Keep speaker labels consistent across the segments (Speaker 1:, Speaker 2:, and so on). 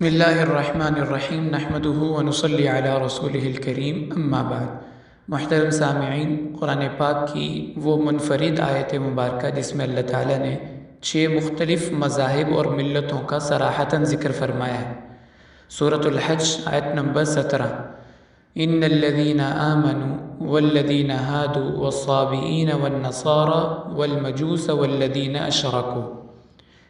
Speaker 1: بسم اللہ الرحمن الرحیم نحمده ونصلی علی رسولہ الکریم اما بعد۔ محترم سامعین، قرآن پاک کی وہ منفرد آیت مبارکہ جس میں اللہ تعالیٰ نے 6 مختلف مذاہب اور ملتوں کا صراحتاً ذکر فرمایا ہے۔ سورۃ الحج آیت نمبر 17، ان الذین آمنوا والذین ہادوا والصابئین والنصارى والمجوس والذین اشرکوا۔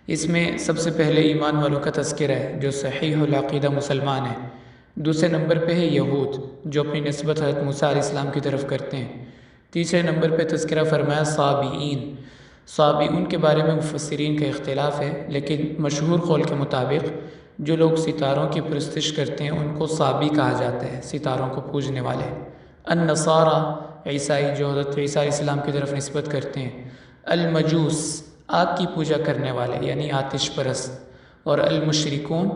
Speaker 1: اس میں سب سے پہلے ایمان والوں کا تذکرہ ہے جو صحیح العقیدہ مسلمان ہیں۔ دوسرے نمبر پہ ہے یہود جو اپنی نسبت حضرت موسیٰ علیہ السلام کی طرف کرتے ہیں۔ تیسرے نمبر پہ تذکرہ فرمایا صابئین۔ صابئون کے بارے میں مفسرین کا اختلاف ہے، لیکن مشہور قول کے مطابق جو لوگ ستاروں کی پرستش کرتے ہیں ان کو صابی کہا جاتا ہے، ستاروں کو پوجنے والے۔ النصارى عیسائی جو حضرت عیسیٰ علیہ السلام کی طرف نسبت کرتے ہیں۔ المجوس آگ کی پوجا کرنے والے یعنی آتش پرست، اور المشرکون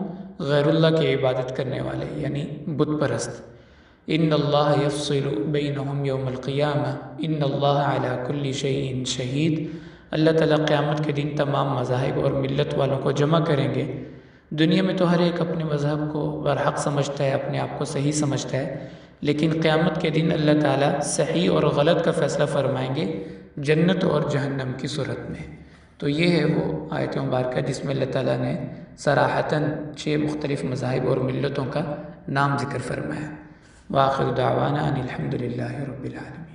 Speaker 1: غیر اللہ کی عبادت کرنے والے یعنی بت پرست۔ ان اللہ یفصل بینہم یوم القیامہ ان اللہ علی کل شیء شہید۔ اللہ تعالیٰ قیامت کے دن تمام مذاہب اور ملت والوں کو جمع کریں گے۔ دنیا میں تو ہر ایک اپنے مذہب کو برحق سمجھتا ہے، اپنے آپ کو صحیح سمجھتا ہے، لیکن قیامت کے دن اللہ تعالیٰ صحیح اور غلط کا فیصلہ فرمائیں گے جنت اور جہنم کی صورت میں۔ تو یہ ہے وہ آیت مبارکہ جس میں اللہ تعالیٰ نے صراحتاً 6 مختلف مذاہب اور ملتوں کا نام ذکر فرمایا۔ وآخر دعوانا ان الحمد للہ رب العالمین۔